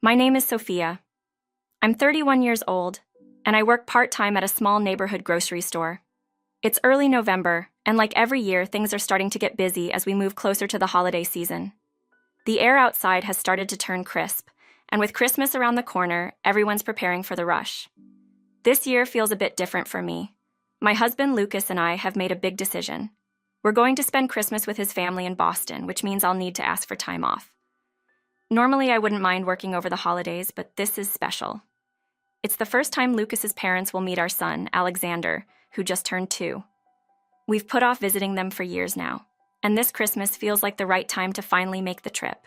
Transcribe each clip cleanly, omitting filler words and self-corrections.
My name is Sophia. I'm 31 years old, and I work part-time at a small neighborhood grocery store. It's early November, and like every year, things are starting to get busy as we move closer to the holiday season. The air outside has started to turn crisp, and with Christmas around the corner, everyone's preparing for the rush. This year feels a bit different for me. My husband Lucas and I have made a big decision. We're going to spend Christmas with his family in Boston, which means I'll need to ask for time off. Normally, I wouldn't mind working over the holidays, but this is special. It's the first time Lucas's parents will meet our son, Alexander, who just turned 2. We've put off visiting them for years now, and this Christmas feels like the right time to finally make the trip.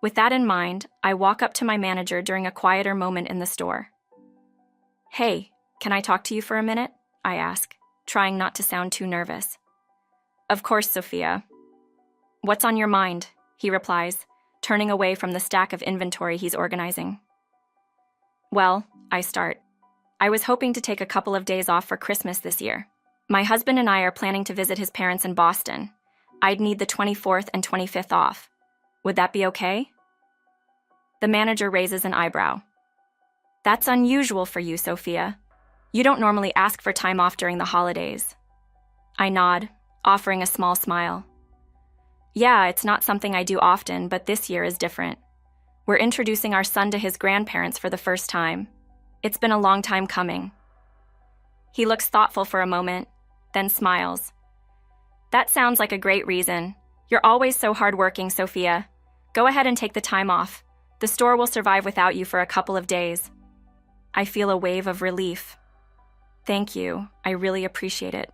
With that in mind, I walk up to my manager during a quieter moment in the store. "Hey, can I talk to you for a minute?" I ask, trying not to sound too nervous. "Of course, Sophia." "What's on your mind?" he replies, turning away from the stack of inventory he's organizing. "Well," I start. "I was hoping to take a couple of days off for Christmas this year. My husband and I are planning to visit his parents in Boston. I'd need the 24th and 25th off. Would that be okay?" The manager raises an eyebrow. "That's unusual for you, Sophia. You don't normally ask for time off during the holidays." I nod, offering a small smile. "Yeah, it's not something I do often, but this year is different. We're introducing our son to his grandparents for the first time. It's been a long time coming." He looks thoughtful for a moment, then smiles. "That sounds like a great reason. You're always so hardworking, Sophia. Go ahead and take the time off. The store will survive without you for a couple of days." I feel a wave of relief. "Thank you. I really appreciate it."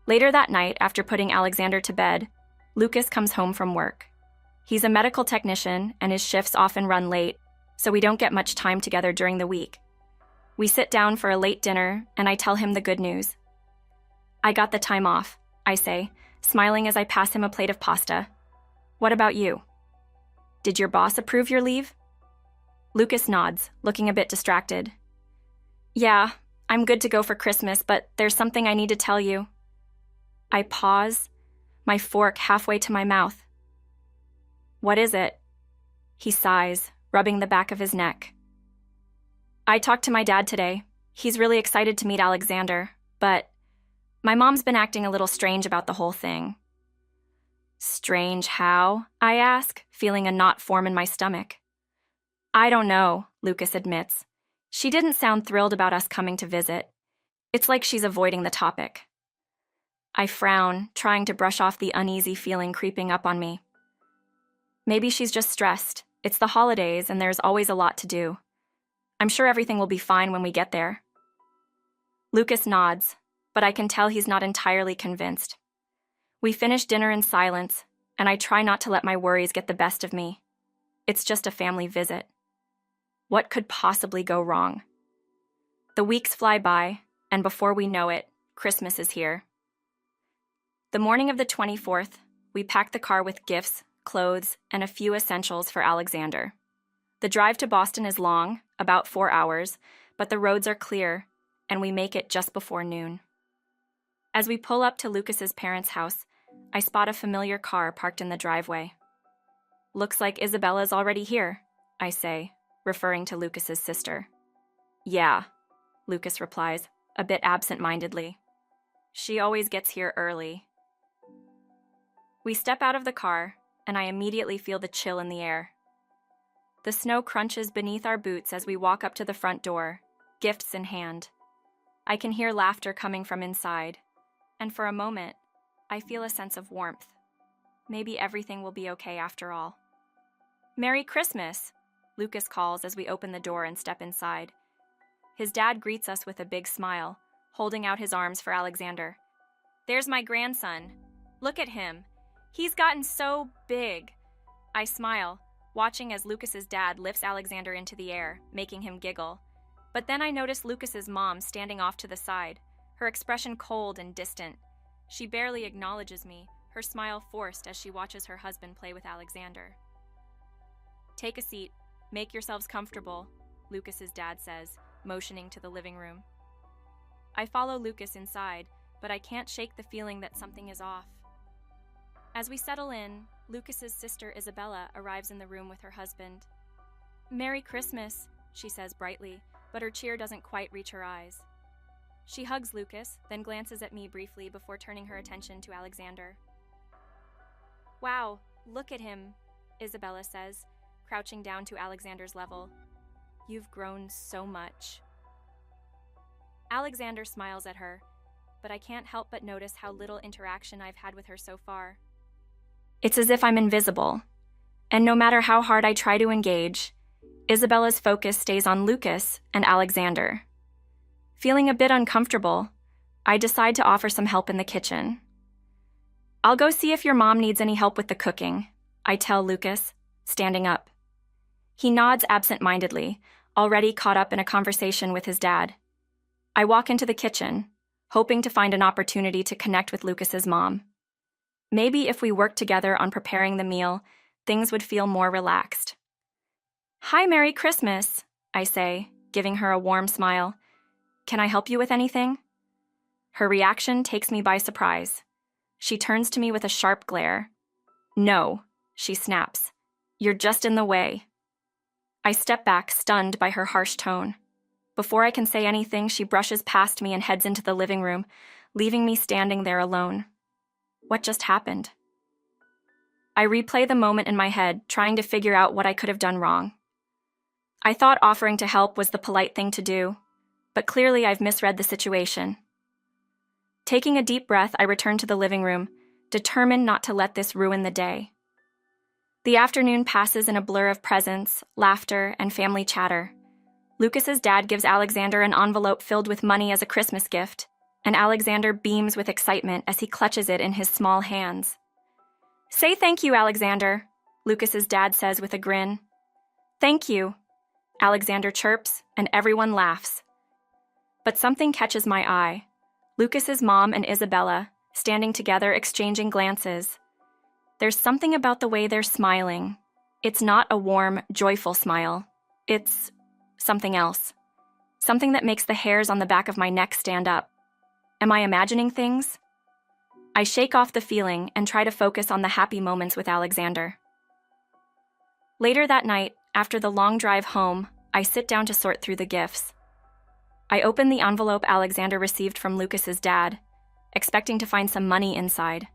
Later that night, after putting Alexander to bed, Lucas comes home from work. He's a medical technician, and his shifts often run late, so we don't get much time together during the week. We sit down for a late dinner, and I tell him the good news. "I got the time off," I say, smiling as I pass him a plate of pasta. "What about you? Did your boss approve your leave?" Lucas nods, looking a bit distracted. "Yeah, I'm good to go for Christmas, but there's something I need to tell you." I pause, my fork halfway to my mouth. "What is it?" He sighs, rubbing the back of his neck. "I talked to my dad today. He's really excited to meet Alexander, but my mom's been acting a little strange about the whole thing." "Strange how?" I ask, feeling a knot form in my stomach. "I don't know," Lucas admits. "She didn't sound thrilled about us coming to visit. It's like she's avoiding the topic." I frown, trying to brush off the uneasy feeling creeping up on me. Maybe she's just stressed. It's the holidays, and there's always a lot to do. I'm sure everything will be fine when we get there. Lucas nods, but I can tell he's not entirely convinced. We finish dinner in silence, and I try not to let my worries get the best of me. It's just a family visit. What could possibly go wrong? The weeks fly by, and before we know it, Christmas is here. The morning of the 24th, we pack the car with gifts, clothes, and a few essentials for Alexander. The drive to Boston is long, about 4 hours, but the roads are clear, and we make it just before noon. As we pull up to Lucas's parents' house, I spot a familiar car parked in the driveway. "Looks like Isabella's already here," I say, referring to Lucas's sister. "Yeah," Lucas replies, a bit absent-mindedly. "She always gets here early." We step out of the car, and I immediately feel the chill in the air. The snow crunches beneath our boots as we walk up to the front door, gifts in hand. I can hear laughter coming from inside, and for a moment, I feel a sense of warmth. Maybe everything will be okay after all. "Merry Christmas," Lucas calls as we open the door and step inside. His dad greets us with a big smile, holding out his arms for Alexander. "There's my grandson. Look at him. He's gotten so big." I smile, watching as Lucas's dad lifts Alexander into the air, making him giggle. But then I notice Lucas's mom standing off to the side, her expression cold and distant. She barely acknowledges me, her smile forced as she watches her husband play with Alexander. "Take a seat. Make yourselves comfortable," Lucas's dad says, motioning to the living room. I follow Lucas inside, but I can't shake the feeling that something is off. As we settle in, Lucas's sister Isabella arrives in the room with her husband. Merry Christmas, she says brightly, but her cheer doesn't quite reach her eyes. She hugs Lucas, then glances at me briefly before turning her attention to Alexander. Wow, look at him, Isabella says, crouching down to Alexander's level. You've grown so much. Alexander smiles at her, but I can't help but notice how little interaction I've had with her so far. It's as if I'm invisible, and no matter how hard I try to engage, Isabella's focus stays on Lucas and Alexander. Feeling a bit uncomfortable, I decide to offer some help in the kitchen. I'll go see if your mom needs any help with the cooking, I tell Lucas, standing up. He nods absent-mindedly, already caught up in a conversation with his dad. I walk into the kitchen, hoping to find an opportunity to connect with Lucas's mom. Maybe if we worked together on preparing the meal, things would feel more relaxed. Hi, Merry Christmas, I say, giving her a warm smile. Can I help you with anything? Her reaction takes me by surprise. She turns to me with a sharp glare. No, she snaps. You're just in the way. I step back, stunned by her harsh tone. Before I can say anything, she brushes past me and heads into the living room, leaving me standing there alone. What just happened? I replay the moment in my head, trying to figure out what I could have done wrong. I thought offering to help was the polite thing to do, but clearly I've misread the situation. Taking a deep breath, I return to the living room, determined not to let this ruin the day. The afternoon passes in a blur of presents, laughter, and family chatter. Lucas's dad gives Alexander an envelope filled with money as a Christmas gift, and Alexander beams with excitement as he clutches it in his small hands. Say thank you, Alexander, Lucas's dad says with a grin. Thank you, Alexander chirps, and everyone laughs. But something catches my eye. Lucas's mom and Isabella, standing together exchanging glances. There's something about the way they're smiling. It's not a warm, joyful smile. It's something else. Something that makes the hairs on the back of my neck stand up. Am I imagining things? I shake off the feeling and try to focus on the happy moments with Alexander. Later that night, after the long drive home, I sit down to sort through the gifts. I open the envelope Alexander received from Lucas's dad, expecting to find some money inside.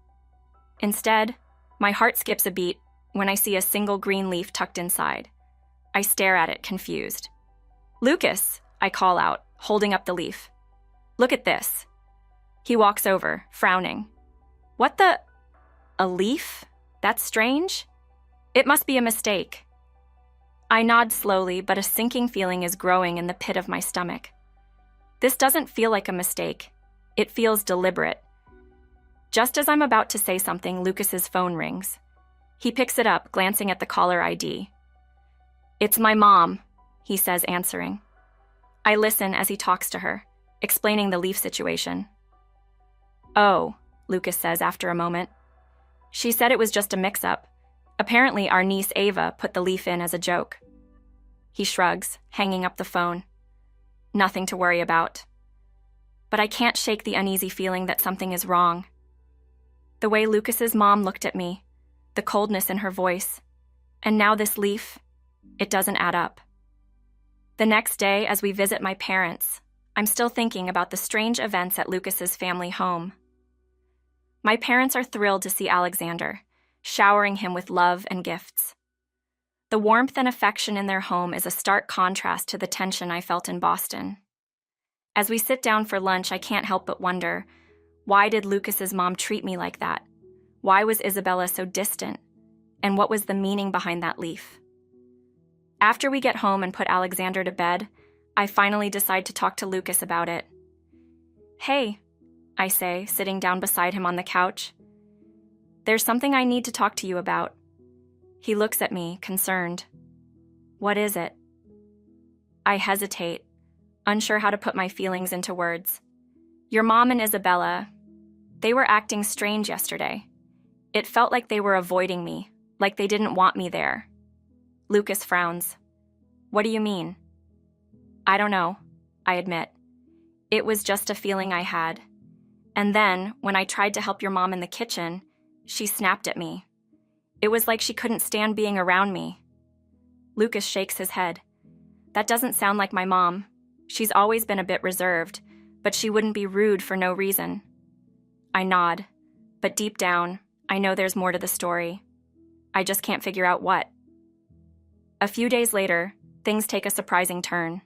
Instead, my heart skips a beat when I see a single green leaf tucked inside. I stare at it, confused. Lucas, I call out, holding up the leaf. Look at this. He walks over, frowning. What the? A leaf? That's strange. It must be a mistake. I nod slowly, but a sinking feeling is growing in the pit of my stomach. This doesn't feel like a mistake. It feels deliberate. Just as I'm about to say something, Lucas's phone rings. He picks it up, glancing at the caller ID. It's my mom, he says, answering. I listen as he talks to her, explaining the leaf situation. Oh, Lucas says after a moment. She said it was just a mix-up. Apparently, our niece Ava put the leaf in as a joke. He shrugs, hanging up the phone. Nothing to worry about. But I can't shake the uneasy feeling that something is wrong. The way Lucas's mom looked at me, the coldness in her voice, and now this leaf, it doesn't add up. The next day, as we visit my parents, I'm still thinking about the strange events at Lucas's family home. My parents are thrilled to see Alexander, showering him with love and gifts. The warmth and affection in their home is a stark contrast to the tension I felt in Boston. As we sit down for lunch, I can't help but wonder, why did Lucas's mom treat me like that? Why was Isabella so distant? And what was the meaning behind that leaf? After we get home and put Alexander to bed, I finally decide to talk to Lucas about it. Hey, I say, sitting down beside him on the couch. There's something I need to talk to you about. He looks at me, concerned. What is it? I hesitate, unsure how to put my feelings into words. Your mom and Isabella, they were acting strange yesterday. It felt like they were avoiding me, like they didn't want me there. Lucas frowns. What do you mean? I don't know, I admit. It was just a feeling I had. And then, when I tried to help your mom in the kitchen, she snapped at me. It was like she couldn't stand being around me. Lucas shakes his head. That doesn't sound like my mom. She's always been a bit reserved, but she wouldn't be rude for no reason. I nod, but deep down, I know there's more to the story. I just can't figure out what. A few days later, things take a surprising turn.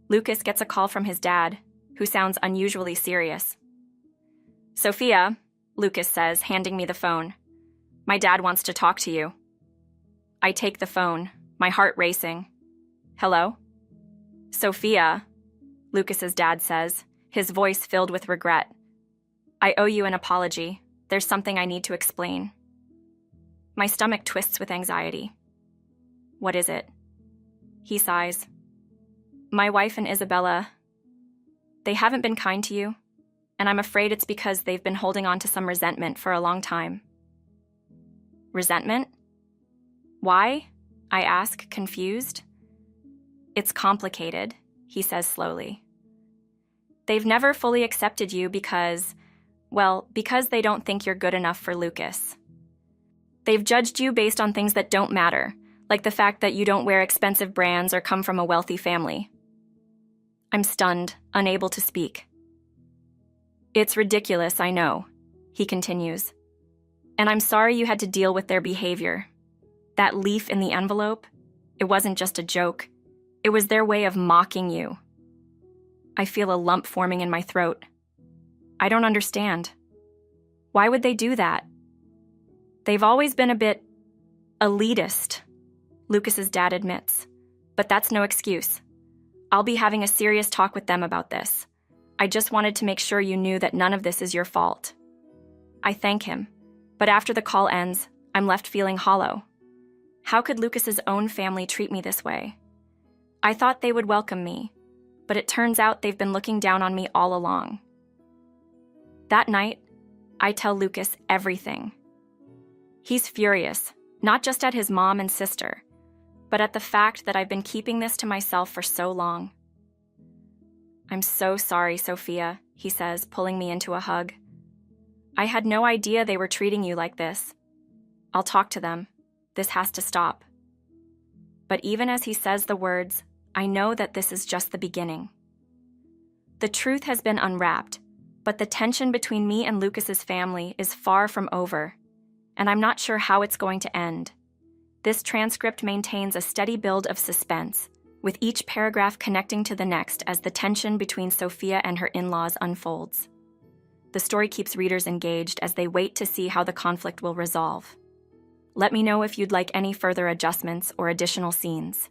Lucas gets a call from his dad, who sounds unusually serious. Sophia, Lucas says, handing me the phone. My dad wants to talk to you. I take the phone, my heart racing. Hello? Sophia, Lucas's dad says, his voice filled with regret. I owe you an apology. There's something I need to explain. My stomach twists with anxiety. What is it? He sighs. My wife and Isabella, they haven't been kind to you, and I'm afraid it's because they've been holding on to some resentment for a long time. Resentment? Why? I ask, confused. It's complicated, he says slowly. They've never fully accepted you because they don't think you're good enough for Lucas. They've judged you based on things that don't matter, like the fact that you don't wear expensive brands or come from a wealthy family. I'm stunned, unable to speak. It's ridiculous, I know, he continues. And I'm sorry you had to deal with their behavior. That leaf in the envelope, it wasn't just a joke. It was their way of mocking you. I feel a lump forming in my throat. I don't understand. Why would they do that? They've always been a bit elitist, Lucas's dad admits. But that's no excuse. I'll be having a serious talk with them about this. I just wanted to make sure you knew that none of this is your fault. I thank him, but after the call ends, I'm left feeling hollow. How could Lucas's own family treat me this way? I thought they would welcome me, but it turns out they've been looking down on me all along. That night, I tell Lucas everything. He's furious, not just at his mom and sister, but at the fact that I've been keeping this to myself for so long. I'm so sorry, Sophia, he says, pulling me into a hug. I had no idea they were treating you like this. I'll talk to them. This has to stop. But even as he says the words, I know that this is just the beginning. The truth has been unwrapped, but the tension between me and Lucas's family is far from over, and I'm not sure how it's going to end. This transcript maintains a steady build of suspense, with each paragraph connecting to the next as the tension between Sophia and her in-laws unfolds. The story keeps readers engaged as they wait to see how the conflict will resolve. Let me know if you'd like any further adjustments or additional scenes.